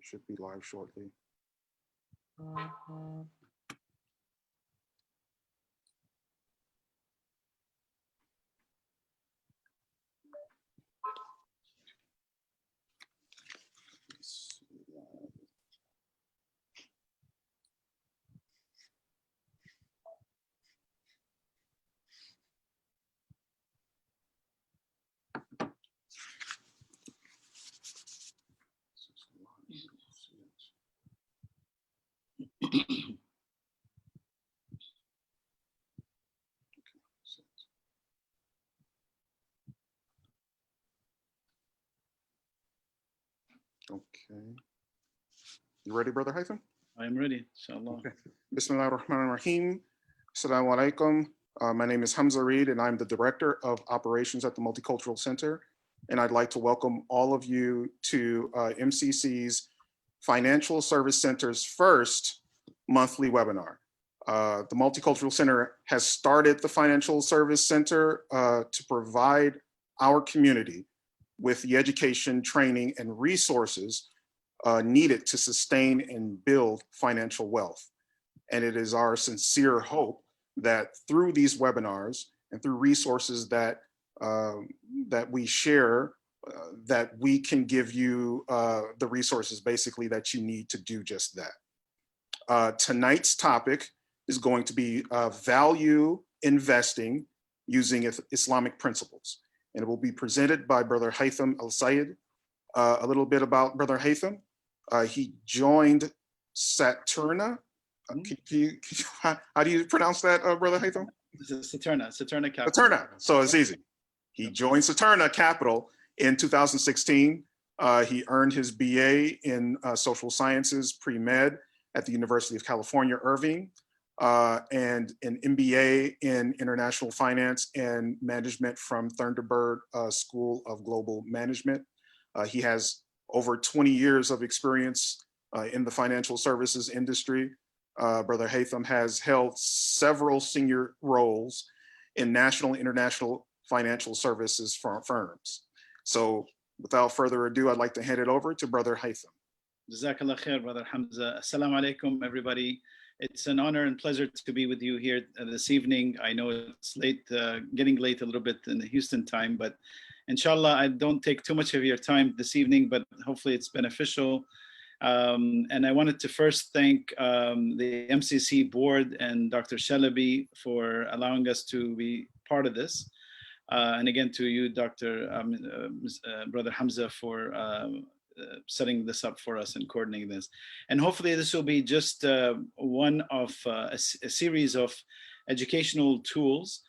We should be live shortly. Okay. You ready, Brother Haitham? I am ready, inshallah. Okay. Bismillah ar-Rahman ar-Rahim. Assalamu alaikum. My name is Hamza Reed, and I'm the Director of Operations at the Multicultural Center. And I'd like to welcome all of you to MCC's Financial Service Center's first monthly webinar. The Multicultural Center has started the Financial Service Center to provide our community with the education, training, and resources needed to sustain and build financial wealth. And it is our sincere hope that through these webinars and through resources that we share, that we can give you the resources basically that you need to do just that. Tonight's topic is going to be value investing using Islamic principles. And it will be presented by Brother Haitham Al-Sayed. A little bit about Brother Haitham. He joined Saturna. How do you pronounce that, Brother Haitham? Saturna Capital. Saturna, so it's easy. He joined Saturna Capital in 2016. He earned his BA in social sciences, pre-med at the University of California, Irvine, and an MBA in international finance and management from Thunderbird School of Global Management. He has over 20 years of experience in the financial services industry. Brother Haitham has held several senior roles in national and international financial services firms. So without further ado, I'd like to hand it over to Brother Haitham. Jazakallah khair, Brother Hamza. Assalamu alaikum, everybody. It's an honor and pleasure to be with you here this evening. I know it's late, getting late a little bit in the Houston time, but inshallah, I don't take too much of your time this evening, but hopefully it's beneficial. And I wanted to first thank the MCC board and Dr. Shalabi for allowing us to be part of this. And again, to you, Brother Hamza, for setting this up for us and coordinating this. And hopefully this will be just one of a series of educational tools.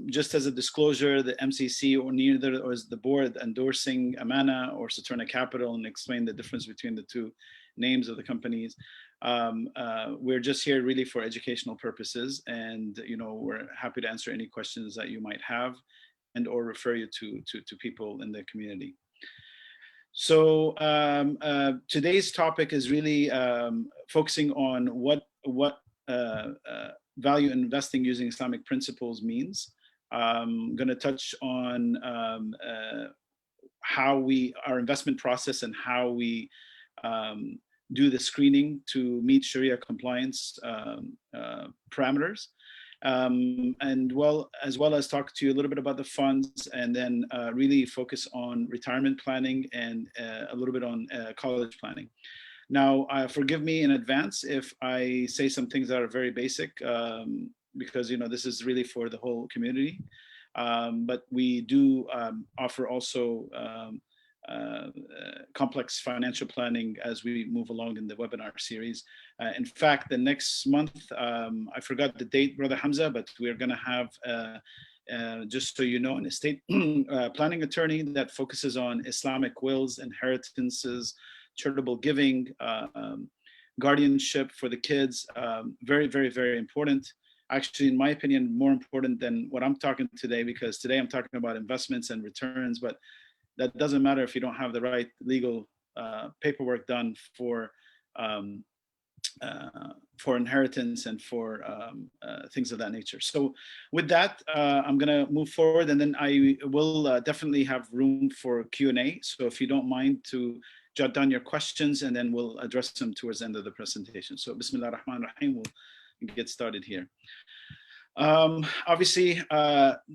Just as a disclosure, the MCC or neither or is the board endorsing Amana or Saturna Capital, and explain the difference between the two names of the companies. We're just here really for educational purposes, and we're happy to answer any questions that you might have, and or refer you to people in the community. So today's topic is really focusing on what value investing using Islamic principles means. I'm going to touch on how our investment process and how we do the screening to meet Sharia compliance parameters. And as well as talk to you a little bit about the funds, and then really focus on retirement planning and a little bit on college planning. Now, forgive me in advance if I say some things that are very basic, because this is really for the whole community. But we do offer also complex financial planning as we move along in the webinar series. In fact, the next month, I forgot the date, Brother Hamza, but we're going to have, just so you know, an estate planning attorney that focuses on Islamic wills, inheritances, charitable giving, guardianship for the kids. Very, very, very important. Actually, in my opinion, more important than what I'm talking today, because today I'm talking about investments and returns, but that doesn't matter if you don't have the right legal paperwork done for inheritance and for things of that nature. So with that, I'm gonna move forward, and then I will definitely have room for Q&A. So if you don't mind to jot down your questions, and then we'll address them towards the end of the presentation. So Bismillah ar-Rahman ar-Rahim, we'll get started here. Obviously,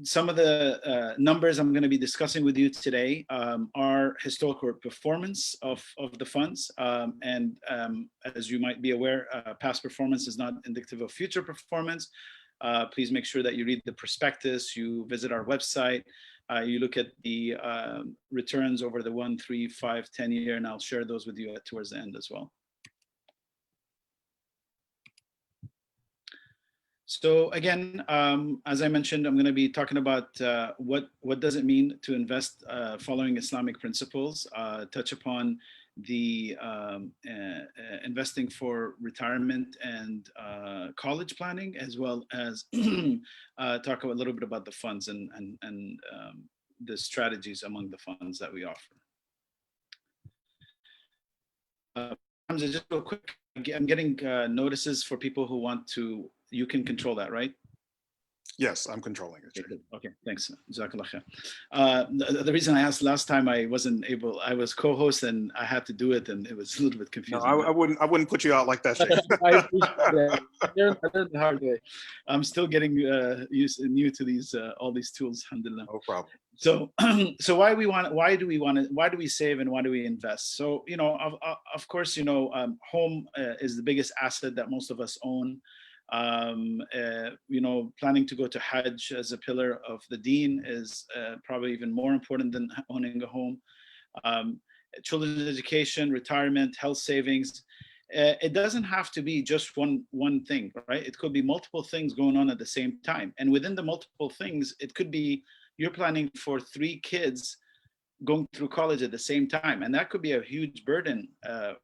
some of the numbers I'm going to be discussing with you today are historical performance of the funds. As you might be aware, past performance is not indicative of future performance. Please make sure that you read the prospectus, you visit our website, you look at the returns over the 1, 3, 5, 10 year, and I'll share those with you towards the end as well. So again, as I mentioned, I'm going to be talking about what does it mean to invest following Islamic principles, touch upon the investing for retirement and college planning, as well as talk a little bit about the funds and the strategies among the funds that we offer. Just real quick, I'm getting notices for people who want to. You can control that, right? Yes, I'm controlling it. Okay, thanks. Jazakallah khair. The reason I asked last time, I wasn't able. I was co-host and I had to do it, and it was a little bit confusing. No, I wouldn't put you out like that, Sheikh. I learned the hard way. I'm still getting new to these all these tools. Alhamdulillah. No problem. So, so why do we save and why do we invest? So, you know, of course, you know, home is the biggest asset that most of us own. You know, planning to go to Hajj as a pillar of the deen is probably even more important than owning a home. Children's education, retirement, health savings. It doesn't have to be just one thing, right? It could be multiple things going on at the same time. And within the multiple things, it could be you're planning for 3 kids going through college at the same time. And that could be a huge burden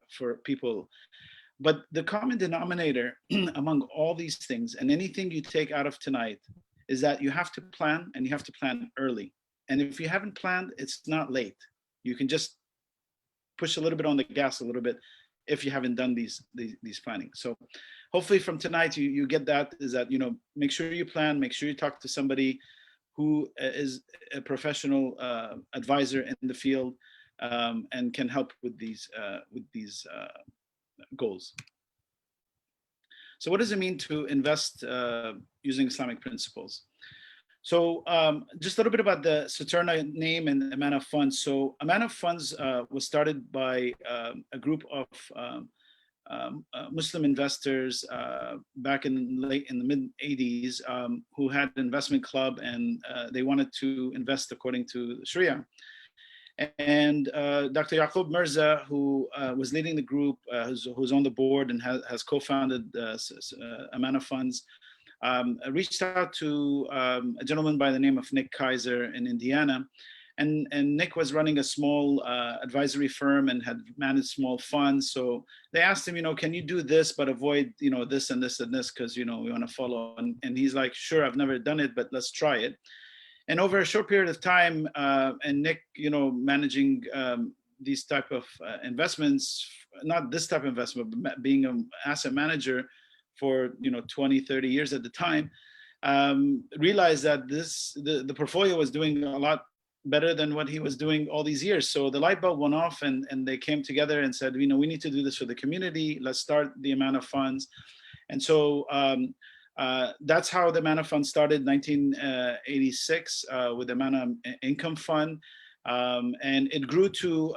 for people. But the common denominator among all these things and anything you take out of tonight is that you have to plan, and you have to plan early. And if you haven't planned, it's not late. You can just push a little bit on the gas a little bit if you haven't done these planning. So hopefully from tonight you get that, is that, you know, make sure you plan, make sure you talk to somebody who is a professional advisor in the field and can help with these goals. So what does it mean to invest using Islamic principles? So just a little bit about the Saturna name and Amana Funds. So Amana Funds was started by a group of Muslim investors back in the mid 80s who had an investment club, and they wanted to invest according to Sharia. And Dr. Yaqub Mirza, who was leading the group, who's on the board and has co-founded Amana Funds, reached out to a gentleman by the name of Nick Kaiser in Indiana. And Nick was running a small advisory firm and had managed small funds. So they asked him, you know, can you do this, but avoid, you know, this and this and this, because, you know, we want to follow. And he's like, sure, I've never done it, but let's try it. And over a short period of time, and Nick, you know, managing these type of investments, not this type of investment, but being an asset manager for, you know, 20, 30 years at the time, realized that the portfolio was doing a lot better than what he was doing all these years. So the light bulb went off, and they came together and said, you know, we need to do this for the community. Let's start the Amana Funds. And so that's how the Amana Fund started in 1986 with the Amana Income Fund. And it grew to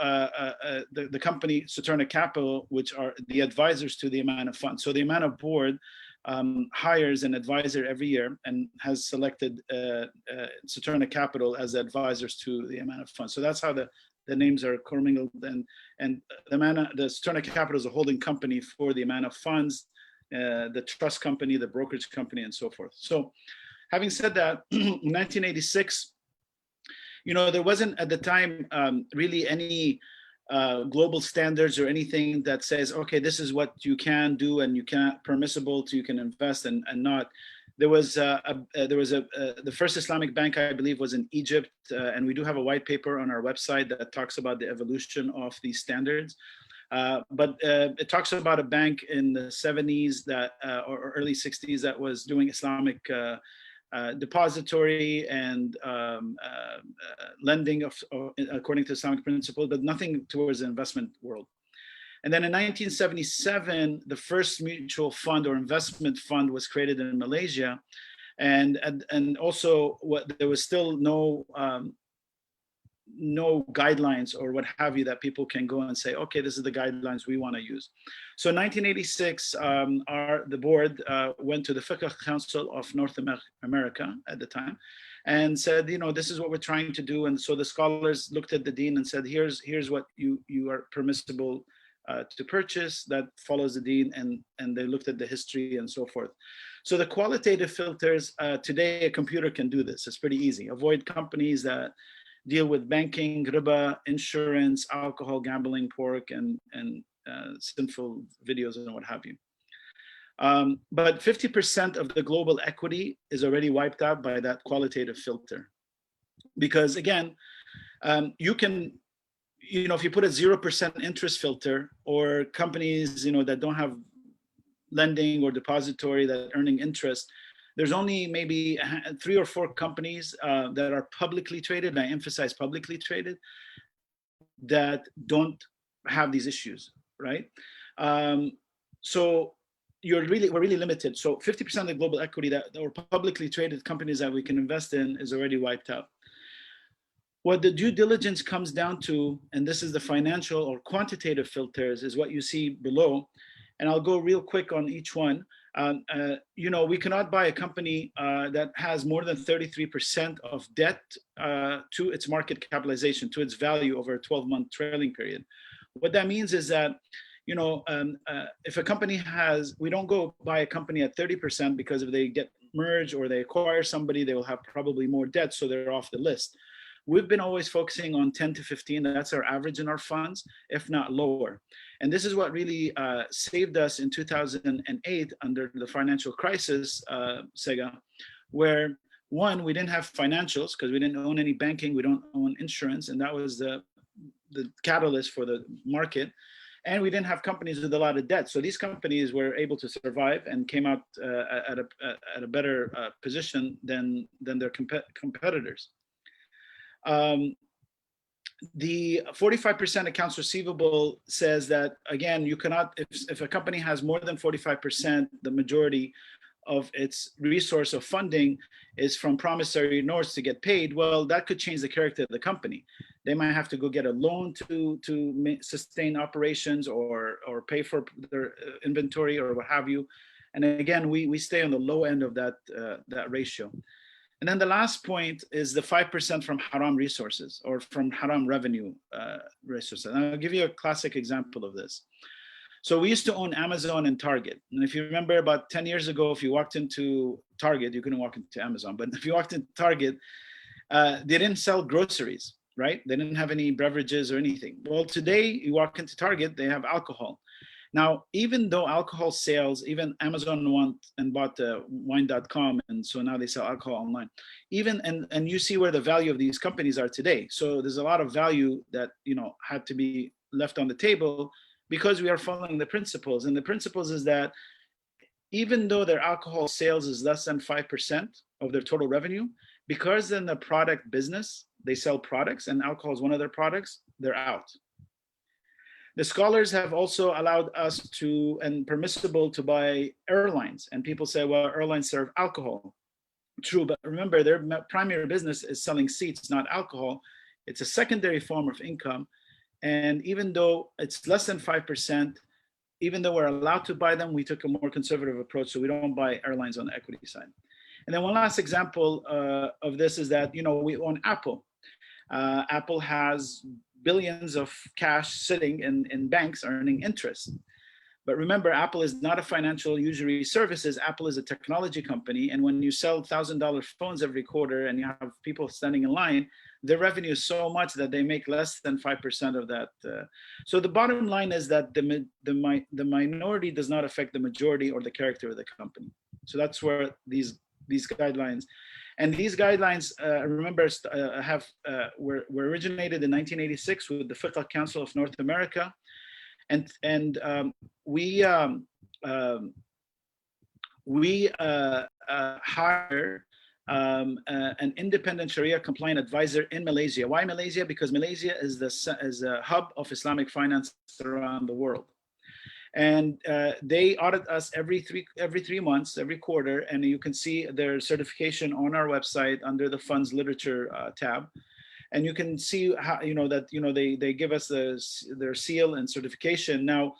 the company Saturna Capital, which are the advisors to the Amana Fund. So the Amana board hires an advisor every year and has selected Saturna Capital as advisors to the Amana Fund. So that's how the names are commingled. And the Saturna Capital is a holding company for the Amana Funds, the trust company, the brokerage company, and so forth. So having said that, in 1986, you know, there wasn't at the time really any global standards or anything that says, okay, this is what you can do and you can't permissible to, you can invest and not. There was the first Islamic bank, I believe, was in Egypt, and we do have a white paper on our website that talks about the evolution of these standards. But it talks about a bank in the 70s that or early 60s that was doing Islamic depository and lending according to Islamic principle, but nothing towards the investment world. And then in 1977, the first mutual fund or investment fund was created in Malaysia. And also there was still no guidelines or what have you that people can go and say, okay, this is the guidelines we want to use. So in 1986, the board went to the Fiqh Council of North America at the time and said, this is what we're trying to do. And so the scholars looked at the deen and said, here's what you are permissible to purchase that follows the deen, and they looked at the history and so forth. So the qualitative filters, today a computer can do this. It's pretty easy. Avoid companies that deal with banking, riba, insurance, alcohol, gambling, pork, and sinful videos and what have you. But 50% of the global equity is already wiped out by that qualitative filter. Because again, you can, if you put a 0% interest filter, or companies, that don't have lending or depository that are earning interest, there's only maybe 3 or 4 companies that are publicly traded, and I emphasize publicly traded, that don't have these issues, right? So we're really limited. So 50% of the global equity that or publicly traded companies that we can invest in is already wiped out. What the due diligence comes down to, and this is the financial or quantitative filters, is what you see below. And I'll go real quick on each one. We cannot buy a company that has more than 33% of debt to its market capitalization, to its value over a 12-month trailing period. What that means is that, if a company we don't go buy a company at 30%, because if they get merged or they acquire somebody, they will have probably more debt, so they're off the list. We've been always focusing on 10 to 15. That's our average in our funds, if not lower. And this is what really saved us in 2008 under the financial crisis, Sega, where one, we didn't have financials because we didn't own any banking, we don't own insurance, and that was the catalyst for the market. And we didn't have companies with a lot of debt. So these companies were able to survive and came out at a better position than their competitors. The 45% accounts receivable says that, again, you cannot, if a company has more than 45%, the majority of its resource of funding is from promissory notes to get paid, well, that could change the character of the company. They might have to go get a loan to sustain operations or pay for their inventory or what have you. And again, we stay on the low end of that ratio. And then the last point is the 5% from haram resources or from haram revenue resources. And I'll give you a classic example of this. So we used to own Amazon and Target. And if you remember about 10 years ago, if you walked into Target, you couldn't walk into Amazon, but if you walked into Target, they didn't sell groceries, right? They didn't have any beverages or anything. Well, today you walk into Target, they have alcohol. Now, even though alcohol sales, even Amazon went and bought wine.com, and so now they sell alcohol online. And you see where the value of these companies are today. So there's a lot of value that had to be left on the table because we are following the principles. And the principles is that even though their alcohol sales is less than 5% of their total revenue, because in the product business, they sell products and alcohol is one of their products, they're out. The scholars have also allowed us to, and permissible to buy airlines. And people say, well, airlines serve alcohol. True, but remember their primary business is selling seats, not alcohol. It's a secondary form of income. And even though it's less than 5%, even though we're allowed to buy them, we took a more conservative approach. So we don't buy airlines on the equity side. And then one last example of this is that, we own Apple. Apple has billions of cash sitting in banks earning interest. But remember, Apple is not a financial usury services. Apple is a technology company. And when you sell $1,000 phones every quarter and you have people standing in line, their revenue is so much that they make less than 5% of that. So the bottom line is that the minority does not affect the majority or the character of the company. So that's where these guidelines. And these guidelines, remember, were originated in 1986 with the Fiqh Council of North America, and we hire an independent Sharia compliant advisor in Malaysia. Why Malaysia? Because Malaysia is a hub of Islamic finance around the world. And they audit us every three months, every quarter, and you can see their certification on our website under the funds literature tab. And you can see how they give us their seal and certification. Now,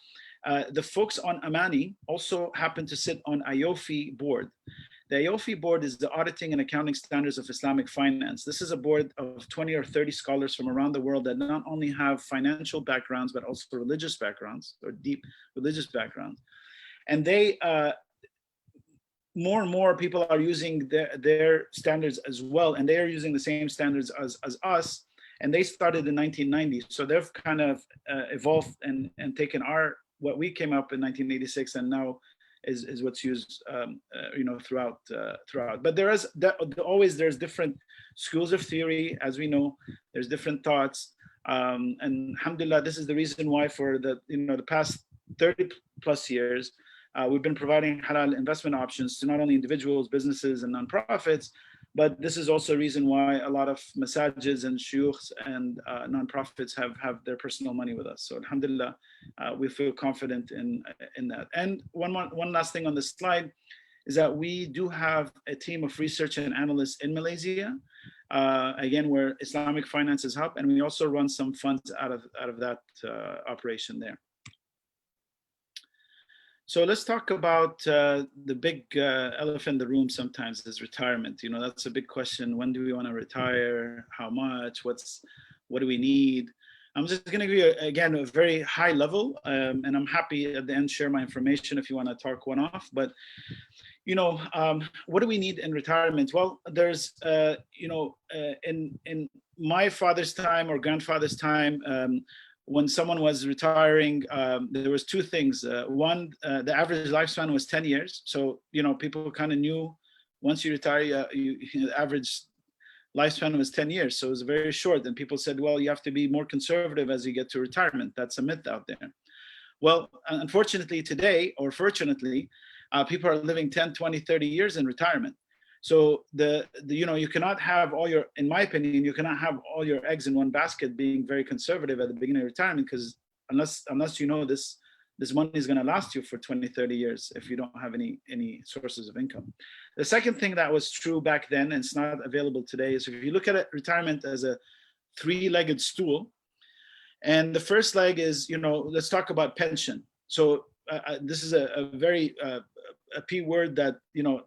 the folks on Amani also happen to sit on IOFI board. The IOFI board is the Auditing and Accounting Standards of Islamic Finance. This is a board of 20 or 30 scholars from around the world that not only have financial backgrounds, but also religious backgrounds, or deep religious backgrounds. And they, more and more people are using their standards as well, and they are using the same standards as us, and they started in 1990. So they've kind of evolved and taken what we came up in 1986, and now is what's used throughout. But there's different schools of theory, as we know. There's different thoughts, and alhamdulillah, this is the reason why for the past 30 plus years we've been providing halal investment options to not only individuals, businesses, and nonprofits, but this is also a reason why a lot of masajids and shuyukhs and nonprofits have their personal money with us. So alhamdulillah, we feel confident in that. And one last thing on this slide is that we do have a team of research and analysts in Malaysia, again, where Islamic finance is hub, and we also run some funds out of that operation there. So let's talk about the big elephant in the room sometimes is retirement. That's a big question. When do we want to retire? How much? What do we need? I'm just going to give you, again, a very high level, and I'm happy at the end share my information if you want to talk one off. But, what do we need in retirement? Well, there's, in my father's time or grandfather's time, when someone was retiring, there was two things. One, the average lifespan was 10 years. So, people kind of knew once you retire, the average lifespan was 10 years. So it was very short. And people said, well, you have to be more conservative as you get to retirement. That's a myth out there. Well, unfortunately today, or fortunately, people are living 10, 20, 30 years in retirement. So you cannot have in my opinion, you cannot have all your eggs in one basket being very conservative at the beginning of retirement, because unless this money is going to last you for 20, 30 years if you don't have any sources of income. The second thing that was true back then, and it's not available today, is if you look at it, retirement as a three-legged stool, and the first leg is, let's talk about pension. So this is a very a P word that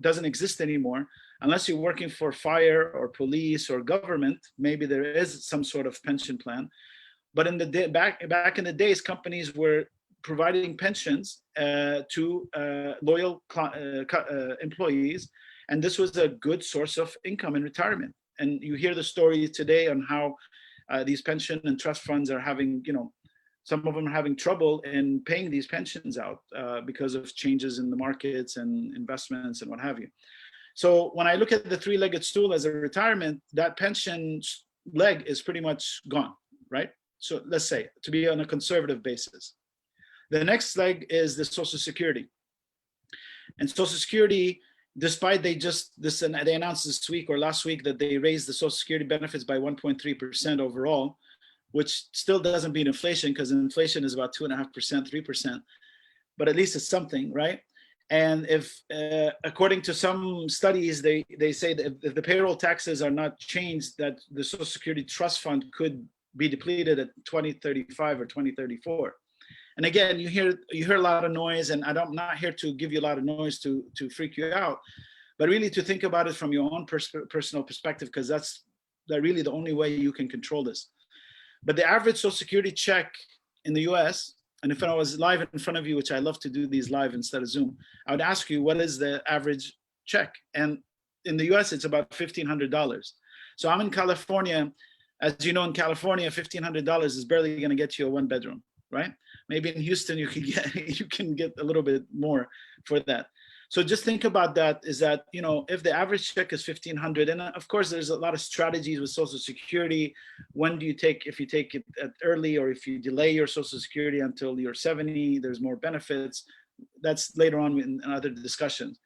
doesn't exist anymore, unless you're working for fire or police or government. Maybe there is some sort of pension plan, but in the back in the days, companies were providing pensions to loyal employees, and this was a good source of income in retirement. And you hear the story today on how these pension and trust funds are having, some of them are having trouble in paying these pensions out because of changes in the markets and investments and what have you. So when I look at the three-legged stool as a retirement, that pension leg is pretty much gone, right? So let's say, to be on a conservative basis. The next leg is the Social Security. And Social Security, despite they announced this week or last week that they raised the Social Security benefits by 1.3% overall, which still doesn't beat inflation, because inflation is about 2.5%, 3%, but at least it's something, right? And if, according to some studies, they say that if the payroll taxes are not changed, that the Social Security Trust Fund could be depleted at 2035 or 2034. And again, you hear a lot of noise, and I'm not here to give you a lot of noise to freak you out, but really to think about it from your own personal perspective, because that's really the only way you can control this. But the average Social Security check in the US, and if I was live in front of you, which I love to do these live instead of Zoom, I would ask you, what is the average check? And in the US, it's about $1,500. So I'm in California. As you know, in California, $1,500 is barely going to get you a one bedroom, right? Maybe in Houston, you can get a little bit more for that. So just think about that, is that, if the average check is $1,500, and of course, there's a lot of strategies with Social Security. When do you if you take it early, or if you delay your Social Security until you're 70, there's more benefits. That's later on in other discussions.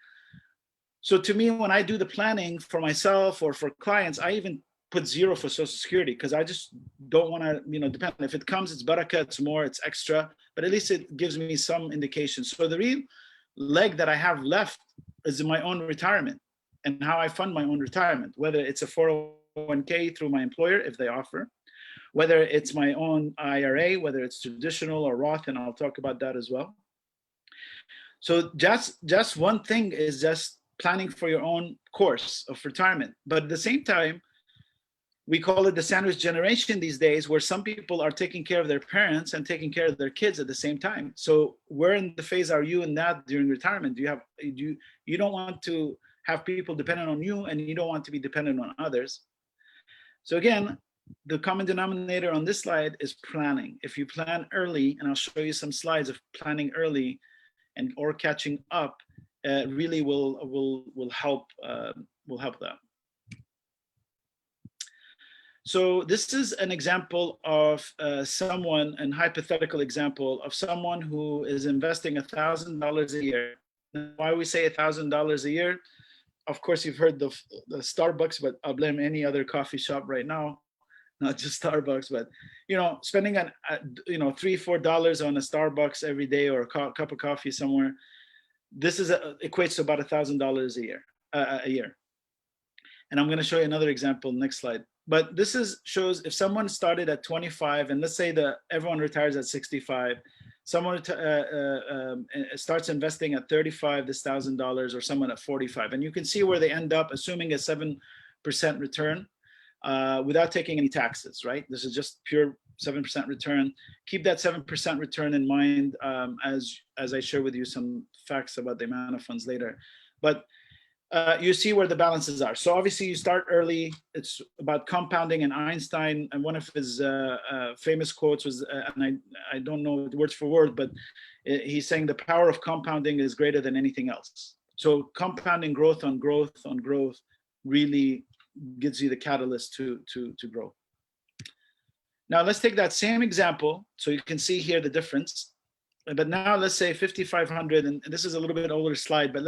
So to me, when I do the planning for myself or for clients, I even put 0 for Social Security because I just don't want to, depend. If it comes, it's barakah, it's more, it's extra, but at least it gives me some indication. So the real leg that I have left is in my own retirement and how I fund my own retirement, whether it's a 401k through my employer if they offer, whether it's my own IRA, whether it's traditional or Roth, and I'll talk about that as well. So just one thing is just planning for your own course of retirement. But at the same time, we call it the sandwich generation these days, where some people are taking care of their parents and taking care of their kids at the same time. So where in the phase are you in that during retirement? You don't want to have people dependent on you, and you don't want to be dependent on others. So again, the common denominator on this slide is planning. If you plan early, and I'll show you some slides of planning early and or catching up, really will help that. So this is an example of someone, an hypothetical example of someone who is investing $1,000 a year. Why we say $1,000 a year? Of course, you've heard the Starbucks, but I'll blame any other coffee shop right now, not just Starbucks. But spending $3-4 on a Starbucks every day or a cup of coffee somewhere, this is equates to about $1,000 a year. And I'm going to show you another example next slide. But this shows if someone started at 25, and let's say that everyone retires at 65, someone starts investing at 35, this $1,000, or someone at 45, and you can see where they end up, assuming a 7% return without taking any taxes, right? This is just pure 7% return. Keep that 7% return in mind as I share with you some facts about the amount of funds later. But you see where the balances are. So obviously you start early. It's about compounding, and Einstein, and one of his famous quotes was, and I don't know word for word, but he's saying the power of compounding is greater than anything else. So compounding growth on growth on growth really gives you the catalyst to grow. Now let's take that same example so you can see here the difference. But now let's say 5,500, and this is a little bit older slide, but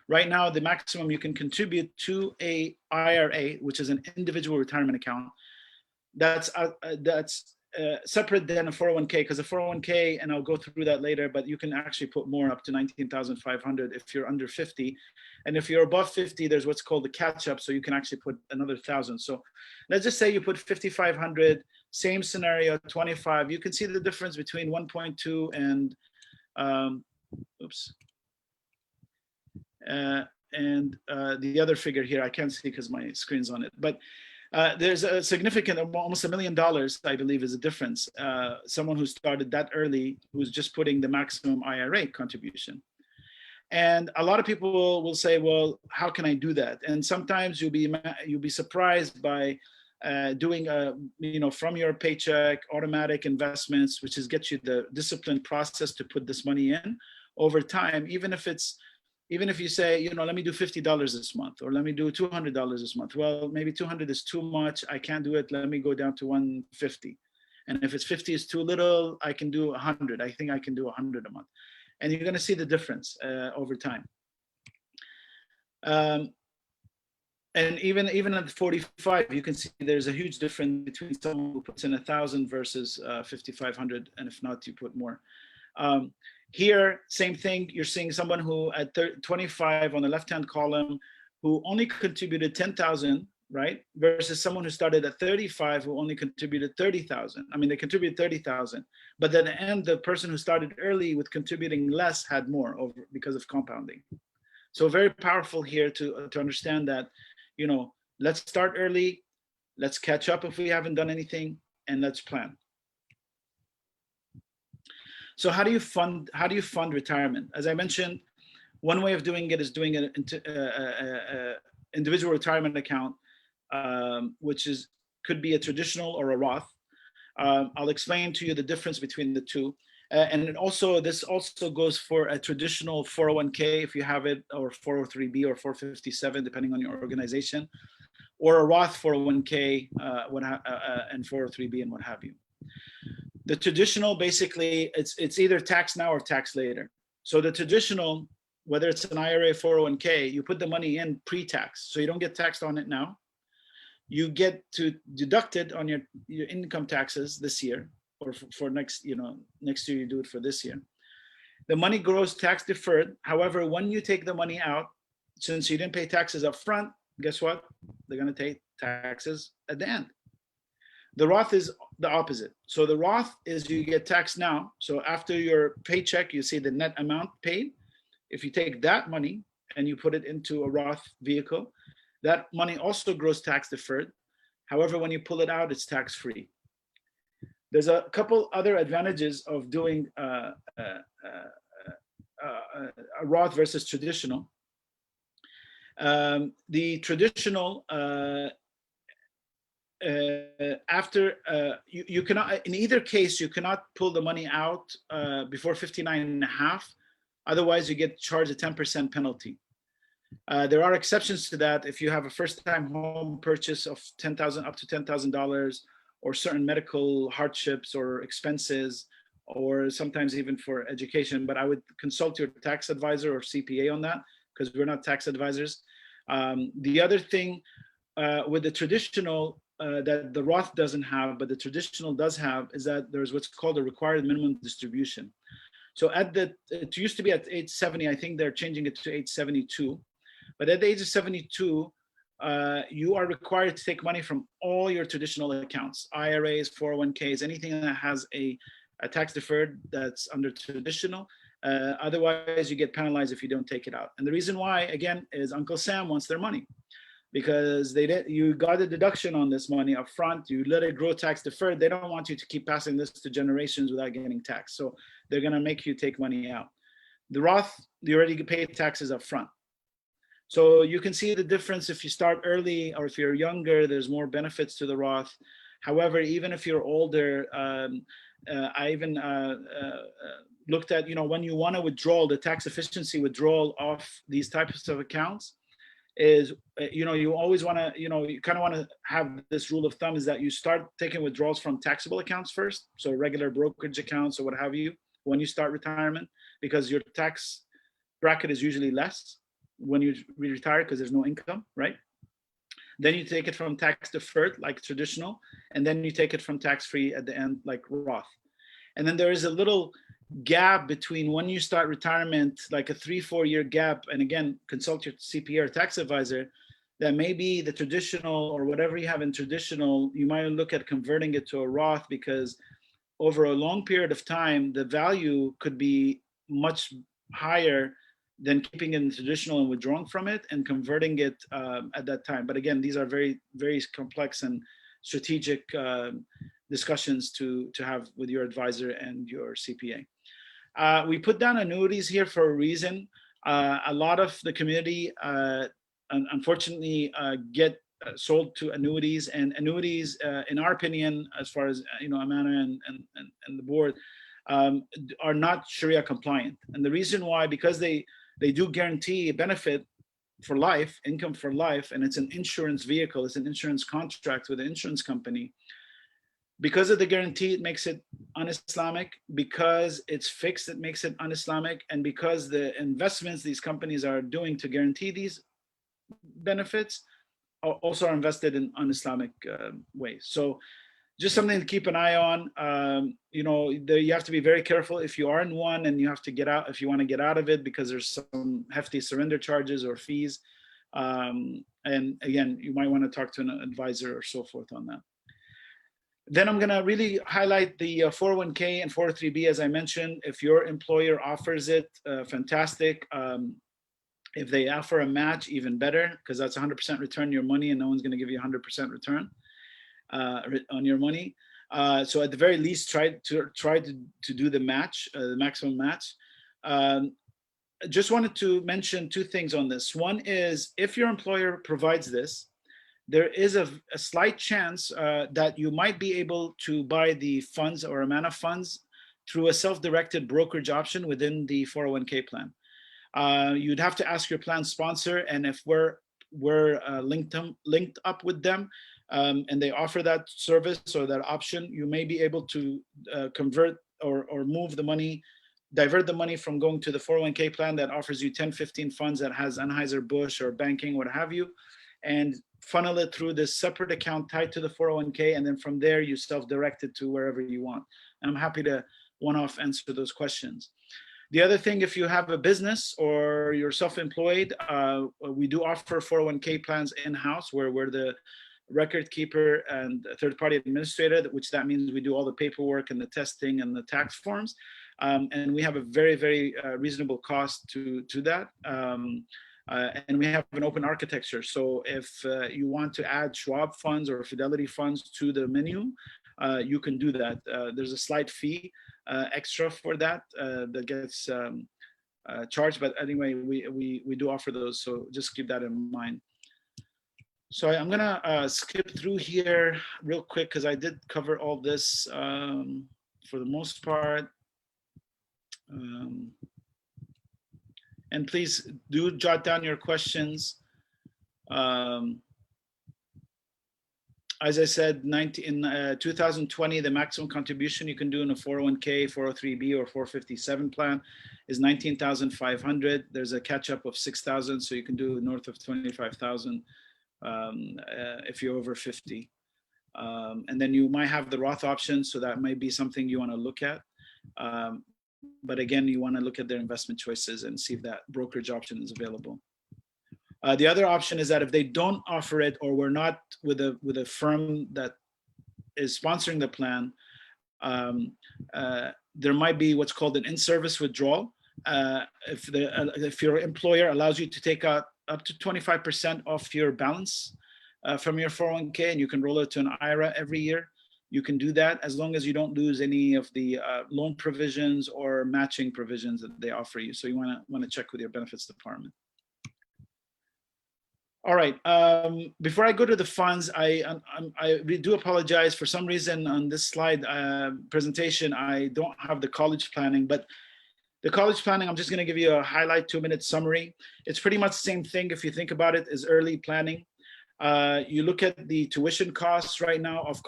right now the maximum you can contribute to a IRA, which is an individual retirement account, that's separate than a 401k, because a 401k, and I'll go through that later, but you can actually put more, up to 19,500 if you're under 50. And if you're above 50, there's what's called the catch up, so you can actually put another 1,000. So let's just say you put 5,500, same scenario, 25. You can see the difference between 1.2 and the other figure here I can't see because my screen's on it, but there's a significant, almost $1 million, I believe, is a difference. Someone who started that early, who's just putting the maximum IRA contribution. And a lot of people will say, well, how can I do that? And sometimes you'll be surprised by doing from your paycheck automatic investments, which is get you the disciplined process to put this money in over time. Even if you say, let me do $50 this month, or let me do $200 this month. Well, maybe 200 is too much. I can't do it. Let me go down to 150. And if it's 50 is too little, I can do 100. I think I can do 100 a month. And you're going to see the difference over time. And even at 45, you can see there's a huge difference between someone who puts in 1,000 versus 5,500, and if not, you put more. Here, same thing. You're seeing someone who at 25 on the left-hand column, who only contributed 10,000, right? Versus someone who started at 35 who only contributed 30,000. I mean, they contributed 30,000, but at the end, the person who started early with contributing less had more because of compounding. So very powerful here to understand that, let's start early, let's catch up if we haven't done anything, and let's plan. So how do you fund retirement? As I mentioned, one way of doing it is doing an individual retirement account, which could be a traditional or a Roth. I'll explain to you the difference between the two. And this also goes for a traditional 401k if you have it, or 403b or 457, depending on your organization, or a Roth 401k and 403b and what have you. The traditional, basically, it's either tax now or tax later. So the traditional, whether it's an IRA, 401k, you put the money in pre-tax, so you don't get taxed on it now. You get to deduct it on your income taxes this year, or for next, next year you do it for this year. The money grows tax deferred. However, when you take the money out, since you didn't pay taxes up front, guess what? They're going to take taxes at the end. The Roth is the opposite. So the Roth is you get taxed now. So after your paycheck, you see the net amount paid. If you take that money and you put it into a Roth vehicle, that money also grows tax deferred. However, when you pull it out, it's tax free. There's a couple other advantages of doing a Roth versus traditional. The traditional, you cannot, in either case, you cannot pull the money out before 59 and a half. Otherwise, you get charged a 10% penalty. There are exceptions to that if you have a first-time home purchase of $10,000 up to $10,000, or certain medical hardships or expenses, or sometimes even for education. But I would consult your tax advisor or CPA on that, because we're not tax advisors. The other thing with the traditional that the Roth doesn't have, but the traditional does have, is that there's what's called a required minimum distribution. So it used to be at age 70, I think they're changing it to age 72. But at the age of 72, you are required to take money from all your traditional accounts, IRAs, 401ks, anything that has a tax deferred that's under traditional. Otherwise, you get penalized if you don't take it out. And the reason why, again, is Uncle Sam wants their money, because you got a deduction on this money up front. You let it grow tax deferred. They don't want you to keep passing this to generations without getting taxed. So they're going to make you take money out. The Roth, you already pay taxes up front. So you can see the difference. If you start early or if you're younger, there's more benefits to the Roth. However, even if you're older, I even looked at, when you want to withdraw, the tax efficiency withdrawal off these types of accounts is, you always want to, you kind of want to have this rule of thumb, is that you start taking withdrawals from taxable accounts first. So regular brokerage accounts or what have you, when you start retirement, because your tax bracket is usually less when you retire because there's no income, right? Then you take it from tax deferred, like traditional, and then you take it from tax free at the end, like Roth. And then there is a little gap between when you start retirement, like a 3-4 year gap. And again, consult your CPA or tax advisor. That maybe the traditional or whatever you have in traditional, you might look at converting it to a Roth, because over a long period of time, the value could be much higher than keeping it in traditional and withdrawing from it and converting it at that time. But again, these are very, very complex and strategic discussions to have with your advisor and your CPA. We put down annuities here for a reason. A lot of the community, unfortunately, get sold to annuities, and annuities, in our opinion, as far as Amana and the board, are not Sharia compliant. And the reason why, because they do guarantee a benefit for life, income for life, and it's an insurance vehicle, it's an insurance contract with an insurance company. Because of the guarantee, it makes it un-Islamic. Because it's fixed, it makes it un-Islamic. And because the investments these companies are doing to guarantee these benefits also are invested in un-Islamic ways. So just something to keep an eye on. You have to be very careful if you are in one, and you have to get out if you want to get out of it, because there's some hefty surrender charges or fees. And again, you might want to talk to an advisor or so forth on that. Then I'm going to really highlight the 401k and 403b, as I mentioned. If your employer offers it, fantastic. If they offer a match, even better, because that's 100% return your money, and no one's going to give you 100% return on your money. So at the very least, try to do the match, the maximum match. Just wanted to mention two things on this. One is, if your employer provides this, there is a slight chance that you might be able to buy the funds or amount of funds through a self-directed brokerage option within the 401k plan. You'd have to ask your plan sponsor, and if we're linked up with them, and they offer that service or that option, you may be able to convert or move the money divert the money from going to the 401k plan that offers you 10, 15 funds that has Anheuser-Busch or banking, what have you, and funnel it through this separate account tied to the 401k. And then from there, you self-direct it to wherever you want. And I'm happy to one-off answer those questions. The other thing, if you have a business or you're self-employed, we do offer 401k plans in-house where we're the record keeper and third-party administrator, which that means we do all the paperwork and the testing and the tax forms. And we have a very, very reasonable cost to that. And we have an open architecture. So if you want to add Schwab funds or Fidelity funds to the menu, you can do that. There's a slight fee extra for that that gets charged. But anyway, we do offer those. So just keep that in mind. So I'm gonna skip through here real quick because I did cover all this for the most part. And please do jot down your questions. As I said, in 2020, the maximum contribution you can do in a 401k, 403b, or 457 plan is 19,500. There's a catch-up of 6,000, so you can do north of 25,000 if you're over 50. And then you might have the Roth option, so that might be something you want to look at. But again, you want to look at their investment choices and see if that brokerage option is available. The other option is that if they don't offer it, or we're not with a firm that is sponsoring the plan, there might be what's called an in-service withdrawal. If your employer allows you to take out up to 25% off your balance from your 401k, and you can roll it to an IRA every year. You can do that as long as you don't lose any of the loan provisions or matching provisions that they offer you. So you want to check with your benefits department. All right. Before I go to the funds, I do apologize. For some reason on this slide presentation, I don't have the college planning, but the college planning, I'm just going to give you a highlight 2-minute summary. It's pretty much the same thing if you think about it as early planning. You look at the tuition costs right now of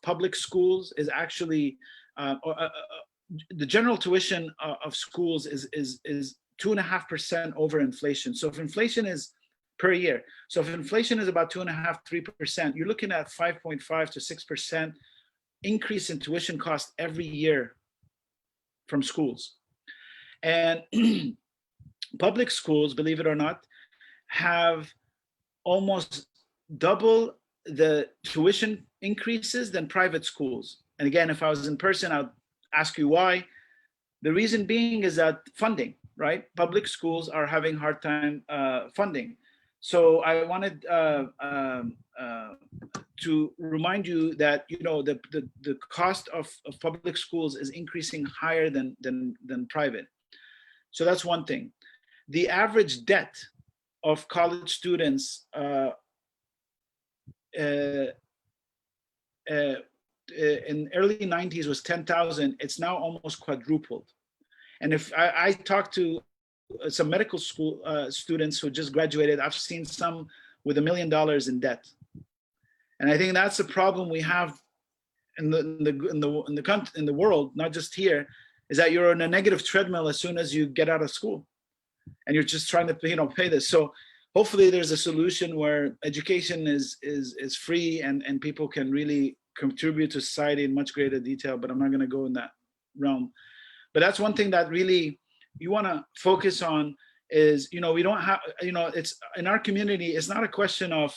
public schools is actually the general tuition of schools is 2.5% over inflation. So if inflation is per year, so if inflation is about 2.5–3%, you're looking at 5.5 to 6% increase in tuition cost every year from schools. And public schools, believe it or not, have almost double the tuition increases than private schools. And again, if I was in person, I'd ask you why. The reason being is that funding, right? Public schools are having a hard time funding. So I wanted to remind you that the cost of public schools is increasing higher than private. So that's one thing. The average debt of college students in early 90s was 10,000. It's now almost quadrupled. And if I talked to some medical school students who just graduated, I've seen some with $1 million in debt. And I think that's the problem we have in the world, not just here, is that you're on a negative treadmill as soon as you get out of school, and you're just trying to pay this. So hopefully there's a solution where education is free and people can really contribute to society in much greater detail, but I'm not going to go in that realm. But that's one thing that really you want to focus on is, we don't have, it's in our community, it's not a question of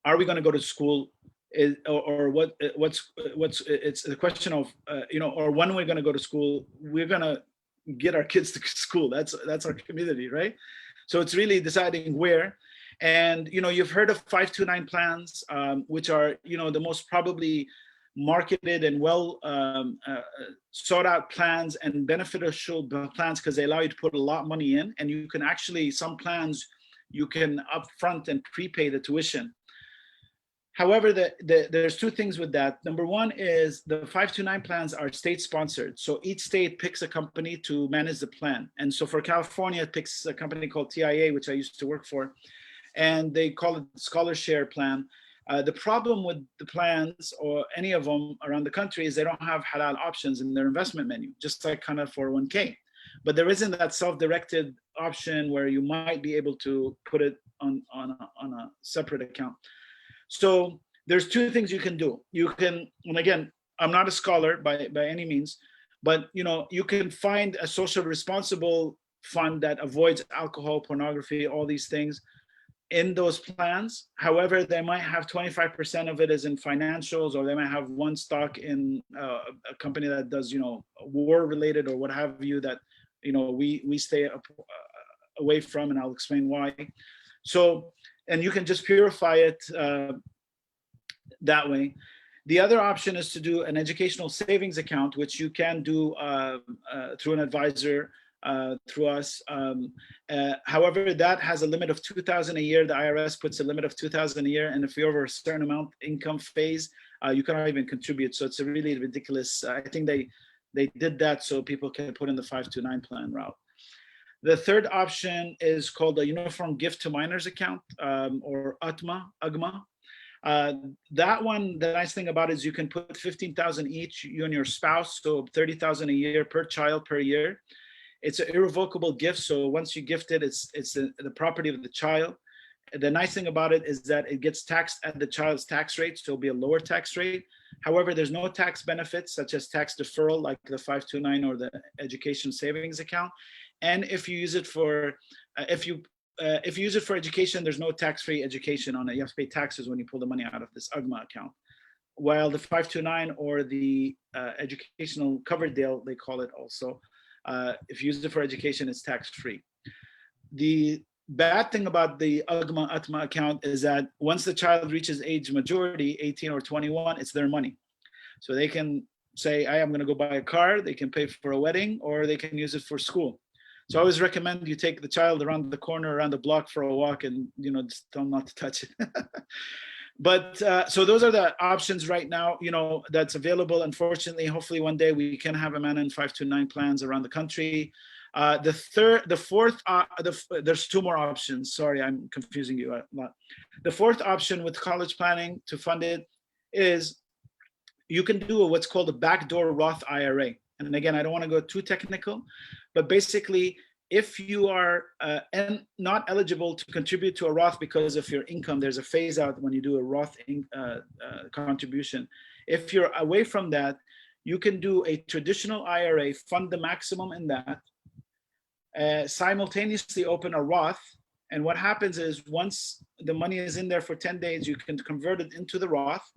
are we going to go to school, it's a question of, or when we're going to go to school. We're going to get our kids to school. That's our community, right? So it's really deciding where. And you've heard of 529 plans, which are the most probably marketed and well sought out plans and beneficial plans, because they allow you to put a lot of money in, and you can actually, some plans you can upfront and prepay the tuition. However, there's two things with that. Number one is the 529 plans are state sponsored. So each state picks a company to manage the plan. And so for California, it picks a company called TIA, which I used to work for, and they call it Scholar Share Plan. The problem with the plans or any of them around the country is they don't have halal options in their investment menu, just like kind of 401k. But there isn't that self-directed option where you might be able to put it on a separate account. So there's two things you can do. You can, and again, I'm not a scholar by any means, but you can find a social responsible fund that avoids alcohol, pornography, all these things in those plans. However, they might have 25% of it is in financials, or they might have one stock in a company that does, war related or what have you, that, we stay away from, and I'll explain why. So, and you can just purify it that way. The other option is to do an educational savings account, which you can do through an advisor, through us. However, that has a limit of $2,000 a year. The IRS puts a limit of $2,000 a year, and if you're over a certain amount income phase, you cannot even contribute. So it's a really ridiculous. I think they did that so people can put in the 529 plan route. The third option is called a Uniform Gift to Minors account, or UGMA. That one, the nice thing about it is you can put 15,000 each, you and your spouse, so 30,000 a year per child per year. It's an irrevocable gift, so once you gift it, it's the property of the child. The nice thing about it is that it gets taxed at the child's tax rate, so it'll be a lower tax rate. However, there's no tax benefits such as tax deferral like the 529 or the education savings account. And if you use it for if you use it for education, there's no tax-free education on it. You have to pay taxes when you pull the money out of this UGMA account. While the 529 or the educational Coverdale, they call it also, if you use it for education, it's tax-free. The bad thing about the UGMA account is that once the child reaches age majority, 18 or 21, it's their money. So they can say, I'm going to go buy a car, they can pay for a wedding, or they can use it for school. So I always recommend you take the child around the corner, around the block for a walk, and just tell them not to touch it. But so those are the options right now, that's available. Unfortunately, hopefully one day we can have Amana and 529 plans around the country. There's two more options. Sorry, I'm confusing you a lot. The fourth option with college planning to fund it is you can do what's called a backdoor Roth IRA. And again, I don't want to go too technical, but basically, if you are not eligible to contribute to a Roth because of your income, there's a phase out when you do a Roth contribution. If you're away from that, you can do a traditional IRA, fund the maximum in that, simultaneously open a Roth. And what happens is once the money is in there for 10 days, you can convert it into the Roth.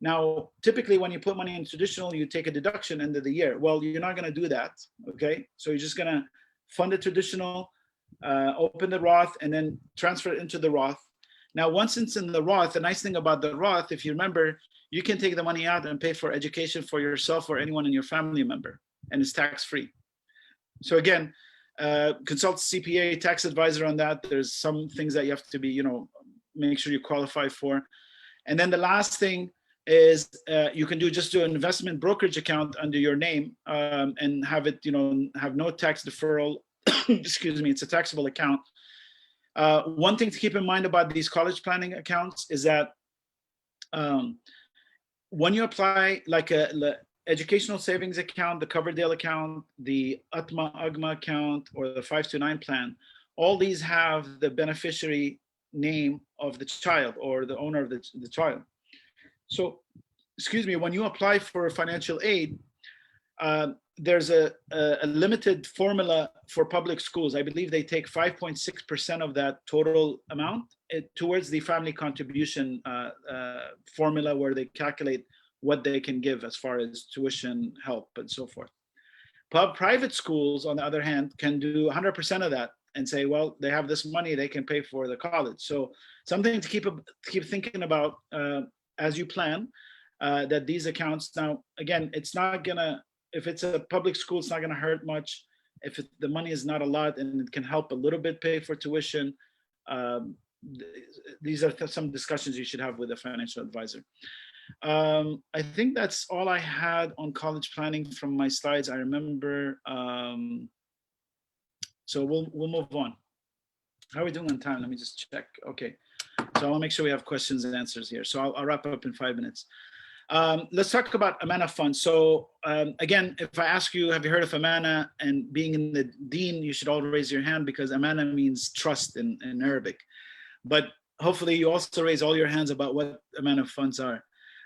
Now, typically when you put money in traditional, you take a deduction end of the year. Well, you're not going to do that, okay? So you're just going to fund the traditional, open the Roth, and then transfer it into the Roth. Now, once it's in the Roth, the nice thing about the Roth, if you remember, you can take the money out and pay for education for yourself or anyone in your family member, and it's tax-free. So again, consult CPA, tax advisor on that. There's some things that you have to be, make sure you qualify for. And then the last thing is you can do an investment brokerage account under your name, and have it, have no tax deferral. Excuse me, it's a taxable account. One thing to keep in mind about these college planning accounts is that when you apply like a educational savings account, the Coverdale account, the UGMA account, or the 529 plan, all these have the beneficiary name of the child or the owner of the child. So, excuse me, when you apply for financial aid, there's a limited formula for public schools. I believe they take 5.6% of that total amount towards the family contribution formula, where they calculate what they can give as far as tuition, help, and so forth. Private schools, on the other hand, can do 100% of that and say, well, they have this money, they can pay for the college. So something to keep thinking about as you plan, that these accounts, now, again, it's not gonna, if it's a public school, it's not gonna hurt much. If the money is not a lot and it can help a little bit pay for tuition, these are some discussions you should have with a financial advisor. I think that's all I had on college planning from my slides. I remember, so we'll move on. How are we doing on time? Let me just check. Okay. So I'll make sure we have questions and answers here. So I'll wrap up in 5 minutes. Let's talk about Amana Fund. So again, if I ask you, have you heard of Amana, and being in the deen, you should all raise your hand, because Amana means trust in Arabic. But hopefully you also raise all your hands about what Amana funds are.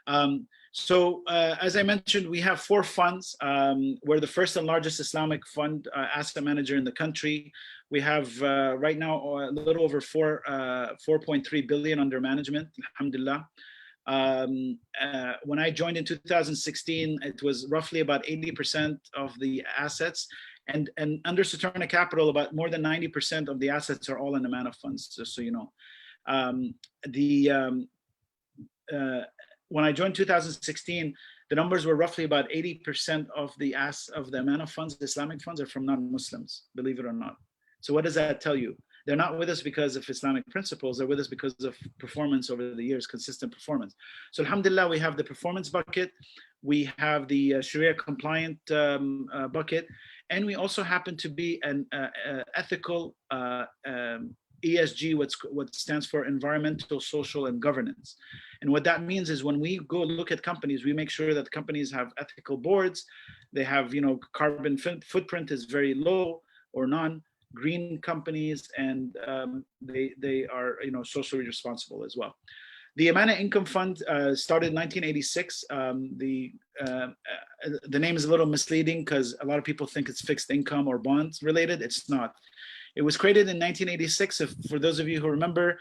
As I mentioned, we have 4 funds. We're the first and largest Islamic fund asset manager in the country. We have right now a little over 4.3 billion under management, alhamdulillah. When I joined in 2016, it was roughly about 80% of the assets, and under Saturna Capital, about more than 90% of the assets are all in Amana funds, just so you know. When I joined 2016, the numbers were roughly about 80% of the Amana funds, the Islamic funds, are from non-Muslims, believe it or not. So what does that tell you? They're not with us because of Islamic principles. They're with us because of performance over the years, consistent performance. So alhamdulillah, we have the performance bucket. We have the Sharia compliant bucket. And we also happen to be an ethical ESG, what stands for environmental, social, and governance. And what that means is when we go look at companies, we make sure that companies have ethical boards. They have, carbon footprint is very low or none. Green companies, and they are socially responsible as well. The Amana Income Fund started in 1986. The name is a little misleading because a lot of people think it's fixed income or bonds related. It's not. It was created in 1986. For those of you who remember,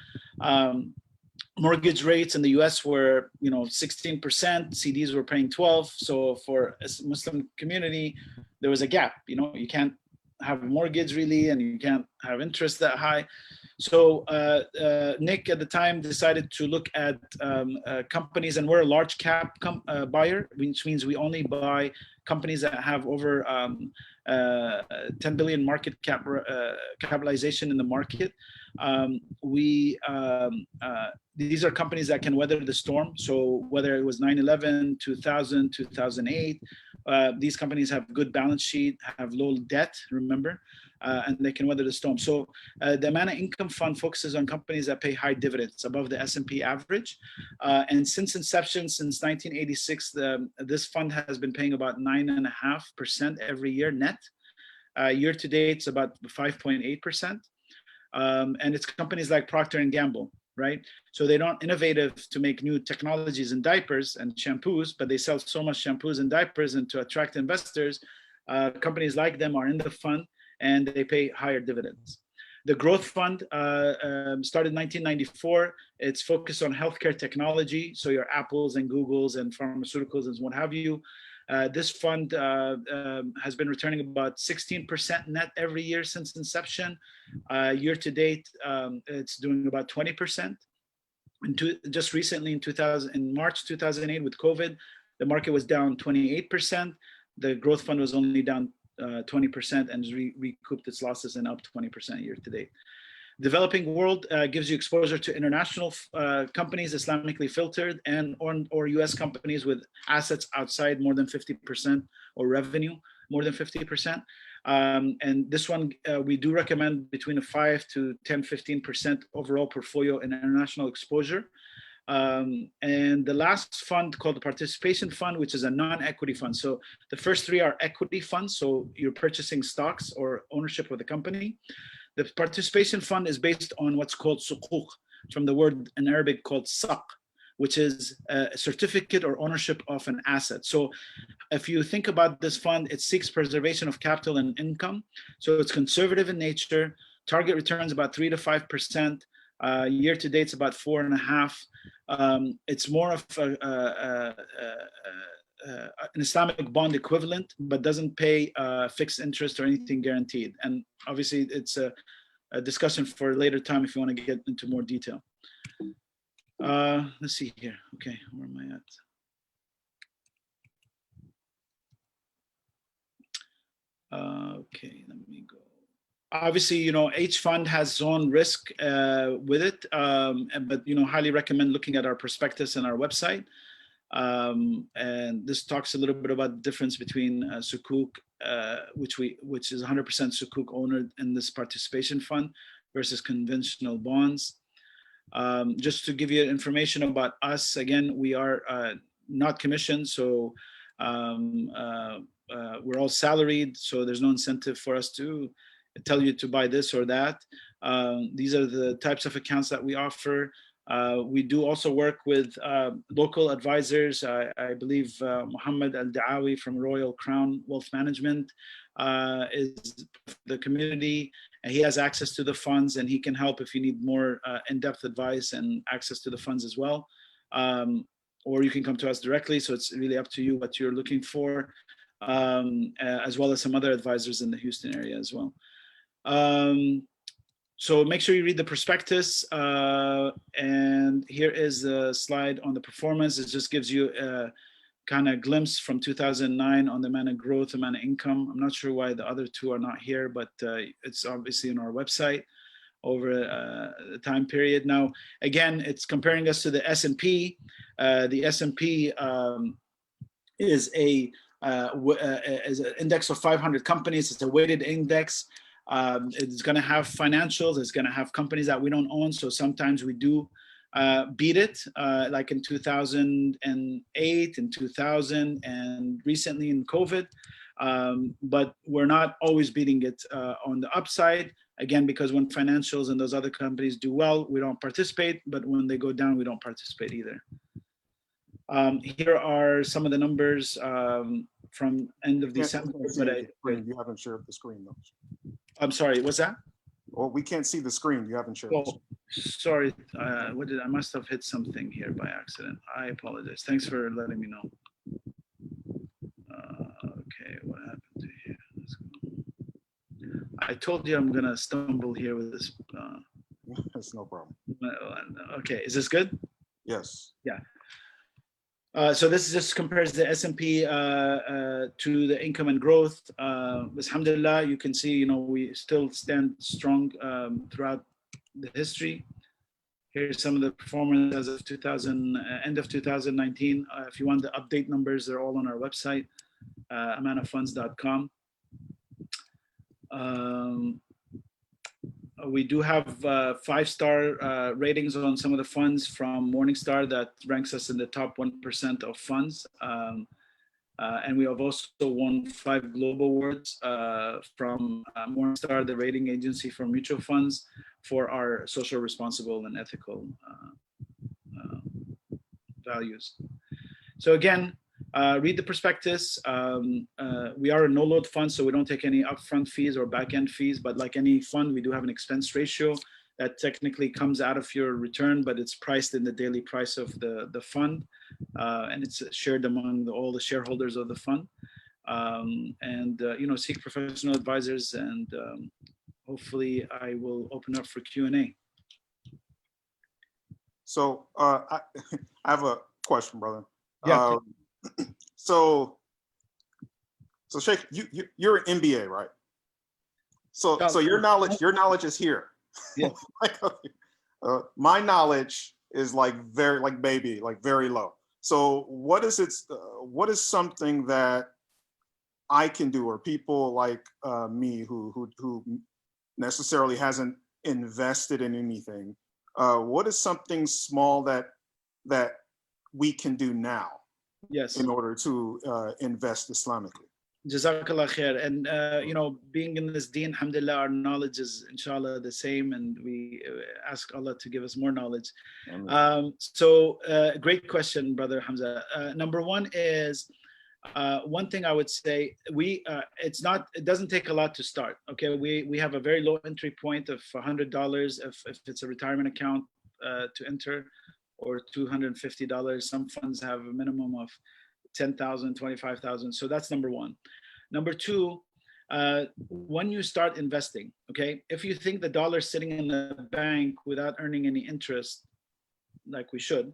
mortgage rates in the US were 16%, CDs were paying 12. So for a Muslim community, there was a gap. You can't have a mortgage really, and you can't have interest that high. So Nick at the time decided to look at companies, and we're a large cap buyer, which means we only buy companies that have over 10 billion market capitalization in the market. These are companies that can weather the storm. So whether it was 9/11, 2000, 2008, these companies have good balance sheet, have low debt, remember, and they can weather the storm. So the Amana Income Fund focuses on companies that pay high dividends above the S&P average. And since inception, since 1986, this fund has been paying about 9.5% every year net. Year to date, it's about 5.8%. And it's companies like Procter and Gamble, right? So they're not innovative to make new technologies in diapers and shampoos, but they sell so much shampoos and diapers, and to attract investors, companies like them are in the fund and they pay higher dividends. The Growth Fund started in 1994. It's focused on healthcare technology, so your Apples and Googles and pharmaceuticals and what have you. This fund has been returning about 16% net every year since inception. Year to date, it's doing about 20%. Just recently in March 2008 with COVID, the market was down 28%. The Growth Fund was only down 20% and recouped its losses and up 20% year to date. Developing world gives you exposure to international companies, Islamically filtered, and or US companies with assets outside more than 50% or revenue more than 50%. And this one, we do recommend between a 5 to 10, 15% overall portfolio in international exposure. And the last fund called the Participation Fund, which is a non-equity fund. So the first 3 are equity funds. So you're purchasing stocks or ownership of the company. The Participation Fund is based on what's called sukuk, from the word in Arabic called saq, which is a certificate or ownership of an asset. So if you think about this fund, it seeks preservation of capital and income. So it's conservative in nature. Target returns about 3 to 5%. Year to date, it's about 4.5. It's more of an Islamic bond equivalent, but doesn't pay fixed interest or anything guaranteed. And obviously, it's a discussion for a later time if you want to get into more detail. Let's see here. Okay, where am I at? Okay, let me go. Obviously, each fund has its own risk with it, but highly recommend looking at our prospectus and our website. And this talks a little bit about the difference between sukuk, which is 100% sukuk owner in this participation fund, versus conventional bonds. Just to give you information about us, again, we are not commissioned, so we're all salaried, so there's no incentive for us to tell you to buy this or that. These are the types of accounts that we offer. We do also work with local advisors. I believe Muhammad Al-Da'awi from Royal Crown Wealth Management is the community, and he has access to the funds, and he can help if you need more in-depth advice and access to the funds as well. Or you can come to us directly, so it's really up to you what you're looking for, as well as some other advisors in the Houston area as well. So make sure you read the prospectus, and here is the slide on the performance. It just gives you a kind of glimpse from 2009 on the amount of growth, amount of income. I'm not sure why the other two are not here, but it's obviously on our website over a time period. Now, again, it's comparing us to the S&P. The S&P is an index of 500 companies. It's a weighted index. It's going to have financials. It's going to have companies that we don't own. So sometimes we do beat it, like in 2008 and 2000 and recently in COVID. But we're not always beating it on the upside. Again, because when financials and those other companies do well, we don't participate. But when they go down, we don't participate either. Here are some of the numbers from end of December. You haven't shared the screen, though. I'm sorry, what's that? Well, we can't see the screen. You haven't shared. Oh, sorry. I must have hit something here by accident. I apologize. Thanks for letting me know. Okay, what happened to here? Let's go. I told you I'm gonna stumble here with this. That's no problem. Okay, is this good? Yes. Yeah. So this just compares the S&P to the income and growth. Alhamdulillah, you can see, we still stand strong throughout the history. Here's some of the performance as of end of 2019. If you want the update numbers, they're all on our website, amanafunds.com. We do have 5-star ratings on some of the funds from Morningstar that ranks us in the top 1% of funds. And we have also won 5 global awards from Morningstar, the rating agency for mutual funds, for our social responsible and ethical values. So again, read the prospectus. We are a no-load fund, so we don't take any upfront fees or back-end fees, but like any fund, we do have an expense ratio that technically comes out of your return, but it's priced in the daily price of the fund, and it's shared among all the shareholders of the fund. Seek professional advisors, and hopefully I will open up for Q&A. So I have a question, brother. Yeah. So Sheikh, you're an MBA, right? So your knowledge is here. Yeah. My knowledge is very low. So what is something that I can do, or people like me who necessarily hasn't invested in anything? What is something small that we can do now? Yes. In order to invest Islamically? Jazakallah khair. And, being in this deen, alhamdulillah, our knowledge is, inshallah, the same. And we ask Allah to give us more knowledge. Great question, Brother Hamza. Number one is, one thing I would say, it doesn't take a lot to start. Okay. We have a very low entry point of $100 if it's a retirement account to enter, or $250. Some funds have a minimum of 10,000, 25,000. So that's number one. Number two, when you start investing, okay, if you think the dollar's sitting in the bank without earning any interest, like we should,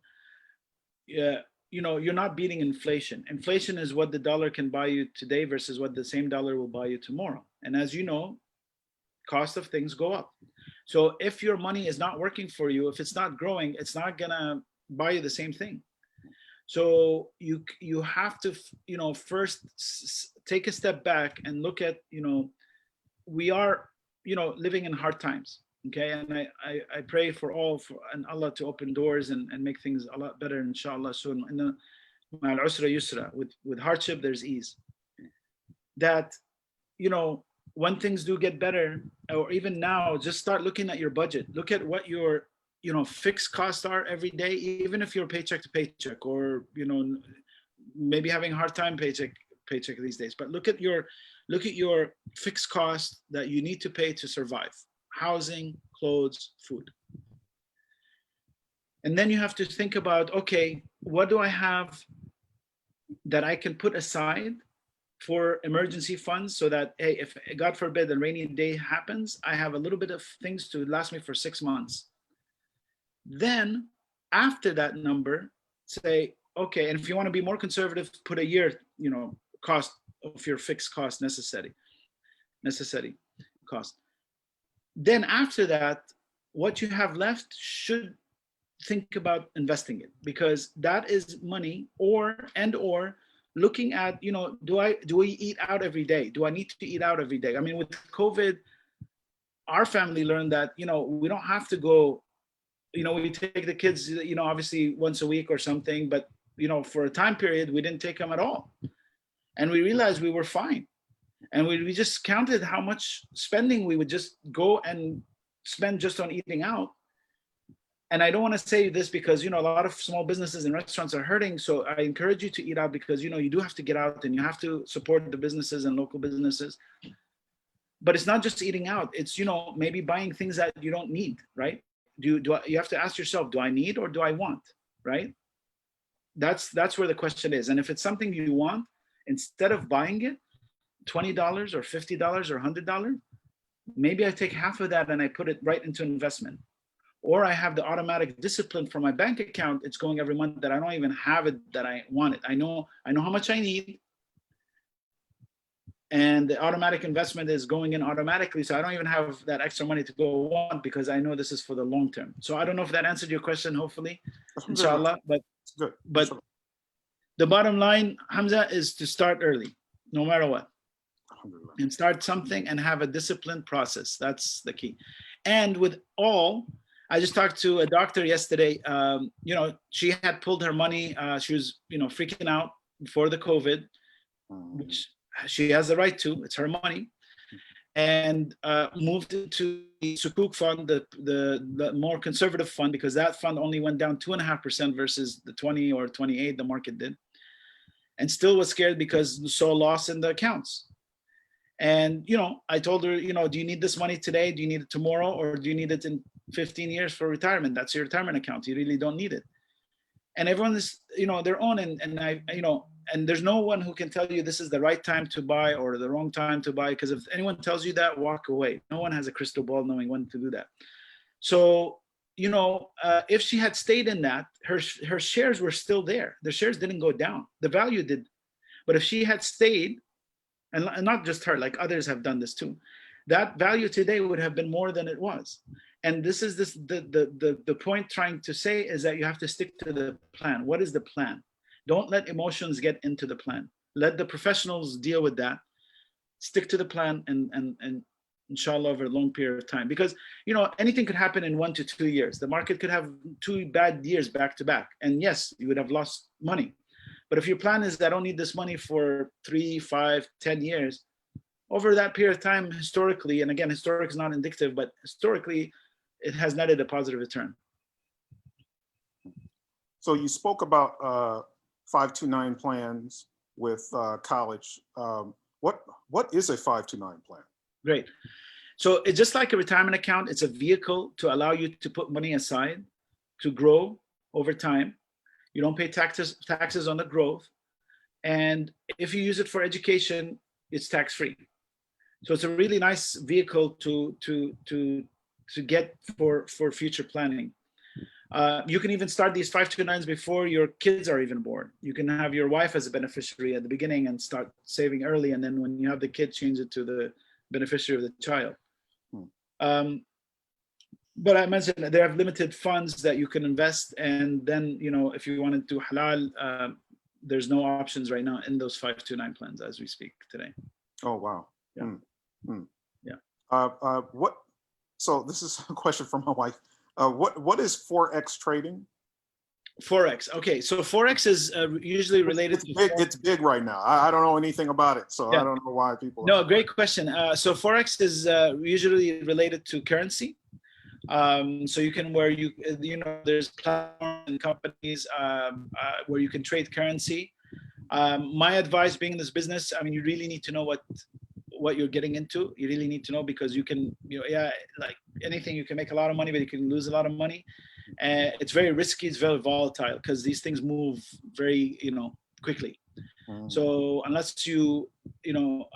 you're not beating inflation. Inflation is what the dollar can buy you today versus what the same dollar will buy you tomorrow. And as you know, cost of things go up. So if your money is not working for you, if it's not growing, it's not gonna buy you the same thing. So you have to, first take a step back and look at, we are, living in hard times. Okay, and I pray for all and Allah to open doors and make things a lot better, inshallah, soon. Ma'al usra yusra, with hardship there's ease. That, you know, when things do get better, or even now, just start looking at your budget. Look at what your, you know, fixed costs are every day, even if you're paycheck to paycheck, or, you know, maybe having a hard time paycheck these days. But look at your fixed cost that you need to pay to survive: housing, clothes, food. And then you have to think about, okay, what do I have that I can put aside for emergency funds, so that, hey, if God forbid a rainy day happens, I have a little bit of things to last me for 6 months. Then after that number, say, okay, and if you want to be more conservative, put a year, you know, cost of your fixed cost necessary cost. Then after that, what you have left, should think about investing it, because that is money, or looking at, you know, do we eat out every day? Do I need to eat out every day? I mean, with COVID, our family learned that, you know, we don't have to go, you know, we take the kids, you know, obviously once a week or something, but, you know, for a time period, we didn't take them at all. And we realized we were fine. And we just counted how much spending we would just go and spend just on eating out. And I don't want to say this because, you know, a lot of small businesses and restaurants are hurting. So I encourage you to eat out, because, you know, you do have to get out and you have to support the businesses and local businesses. But it's not just eating out. It's, you know, maybe buying things that you don't need, right? You have to ask yourself, do I need or do I want, right? That's where the question is. And if it's something you want, instead of buying it, $20 or $50 or $100, maybe I take half of that and I put it right into investment. Or I have the automatic discipline from my bank account. It's going every month that I don't even have it, that I want it. I know how much I need. And the automatic investment is going in automatically. So I don't even have that extra money to go on, because I know this is for the long term. So I don't know if that answered your question, hopefully, inshallah. But the bottom line, Hamza, is to start early, no matter what. And start something and have a disciplined process. That's the key. And with all, I just talked to a doctor yesterday. You know, she had pulled her money. She was, you know, freaking out before the COVID, which she has the right to. It's her money, and moved it to the Sukuk fund, the more conservative fund, because that fund only went down 2.5% versus the 20 or 28 the market did, and still was scared because saw loss in the accounts. And, you know, I told her, you know, do you need this money today? Do you need it tomorrow? Or do you need it in 15 years for retirement? That's your retirement account. You really don't need it. And everyone is, you know, their own. And I, you know, and there's no one who can tell you this is the right time to buy or the wrong time to buy. Because if anyone tells you that, walk away. No one has a crystal ball knowing when to do that. So, you know, if she had stayed in that, her shares were still there. The shares didn't go down. The value did. But if she had stayed, and not just her, like others have done this too, that value today would have been more than it was. And this is the point trying to say is that you have to stick to the plan. What is the plan? Don't let emotions get into the plan. Let the professionals deal with that. Stick to the plan, and inshallah over a long period of time. Because, you know, anything could happen in 1 to 2 years. The market could have 2 bad years back to back. And yes, you would have lost money. But if your plan is that I don't need this money for 3, 5, 10 years, over that period of time, historically, and again, historic is not indicative, but historically, it has netted a positive return. So you spoke about 529 plans with college. What is a 529 plan? Great. So it's just like a retirement account. It's a vehicle to allow you to put money aside to grow over time. You don't pay taxes on the growth. And if you use it for education, it's tax-free. So it's a really nice vehicle to get for future planning. You can even start these 529s before your kids are even born. You can have your wife as a beneficiary at the beginning and start saving early. And then when you have the kid, change it to the beneficiary of the child. But I mentioned that they have limited funds that you can invest. And then, you know, if you want to do halal, there's no options right now in those 529 plans as we speak today. Oh, wow. Yeah. Yeah. Yeah. So this is a question from my wife. What is Forex trading? Forex. Okay, so Forex is usually related to big. It's big right now. I don't know anything about it, so yeah. I don't know why people. No, great question. So Forex is usually related to currency. So you can there's platforms and companies where you can trade currency. My advice, being in this business, I mean, you really need to know what you're getting into. You really need to know, because you can, like anything, you can make a lot of money, but you can lose a lot of money. It's very risky. It's very volatile because these things move very, quickly. So unless I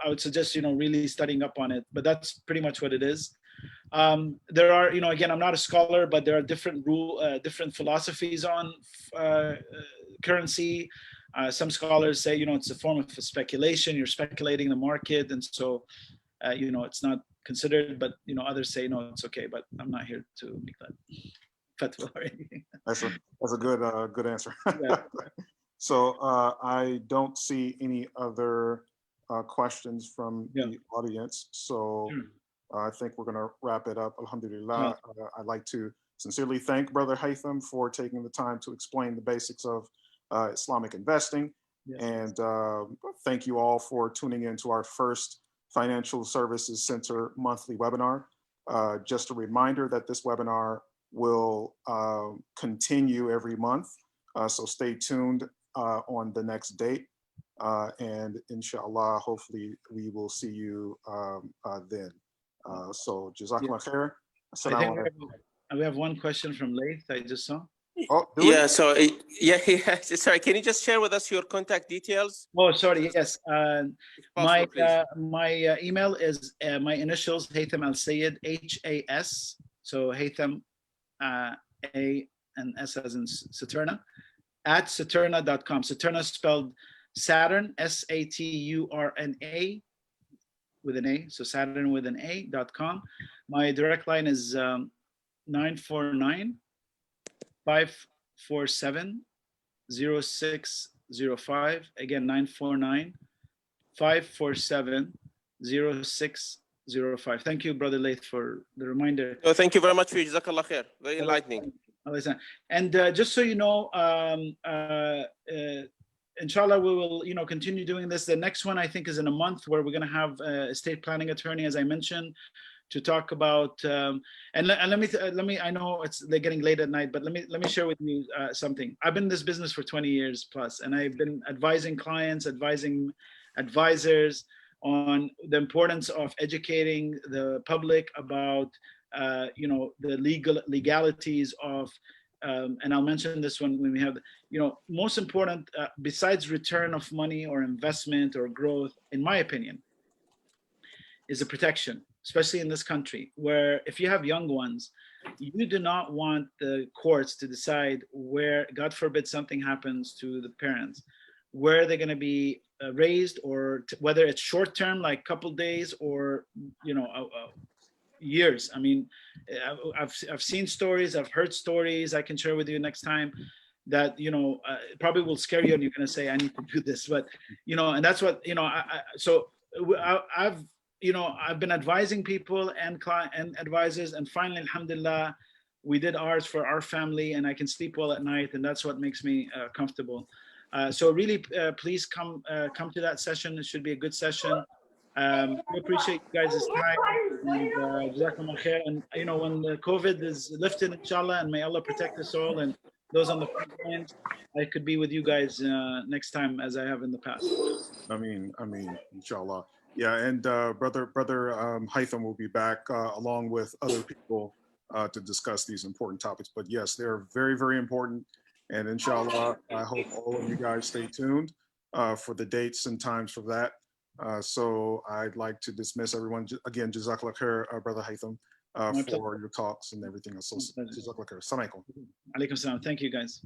would suggest, really studying up on it, but that's pretty much what it is. There are, again, I'm not a scholar, but there are different philosophies on currency. Some scholars say, it's a form of speculation. You're speculating the market, and so, it's not considered. But others say no, it's okay. But I'm not here to make that fatwa or anything. That's a good answer. Yeah. So I don't see any other questions from the audience. So I think we're going to wrap it up. Alhamdulillah. I'd like to sincerely thank Brother Haitham for taking the time to explain the basics of Islamic investing. Yes. And thank you all for tuning in to our first Financial Services Center monthly webinar. Just a reminder that this webinar will continue every month. So stay tuned on the next date. And inshallah, hopefully we will see you then. So Jazakallah khair. I think we have one question from Laith I just saw. Oh, yeah, so sorry, can you just share with us your contact details? Oh, sorry, yes. My email is my initials, Haitham Al Sayed, H-A-S, so Haitham, A and S as in Saturna, at saturna.com. Saturna spelled Saturn, S-A-T-U-R-N-A, with an A, so Saturn with an A.com. My direct line is 949 547 0605. Again, 949 547 0605. Thank you, Brother Laith, for the reminder. Oh, thank you very much for Jazakallah khair. Very enlightening. And just so you know, inshallah, we will continue doing this. The next one, I think, is in a month, where we're going to have a estate planning attorney, as I mentioned, to talk about and let me I know they're getting late at night, but let me share with you something. I've been in this business for 20 years plus, and I've been advising clients, advising advisors on the importance of educating the public about the legalities of and I'll mention this when we have, most important, besides return of money or investment or growth, in my opinion, is a protection, especially in this country, where if you have young ones, you do not want the courts to decide where, God forbid, something happens to the parents, where they're going to be raised, or whether it's short term, like couple days, or years. I mean, I've seen stories, I've heard stories I can share with you next time that probably will scare you, and you're going to say, I need to do this, but and that's what I've been advising people and client and advisors, and finally, alhamdulillah, we did ours for our family, and I can sleep well at night, and that's what makes me comfortable. So really, please come to that session. It should be a good session. We appreciate you guys' time, and Jazakumullah khair. And when the COVID is lifted, inshallah, and may Allah protect us all, and those on the front lines, I could be with you guys next time, as I have in the past. I mean, inshallah. Yeah, and brother Haitham will be back along with other people to discuss these important topics. But yes, they're very, very important. And inshallah, I hope all of you guys stay tuned for the dates and times for that. So I'd like to dismiss everyone. Again, Jazakallah khair, Brother Haitham, for your talks and everything else. Jazakallah khair. Assalamu alaikum. Alaikum salam. Thank you, guys.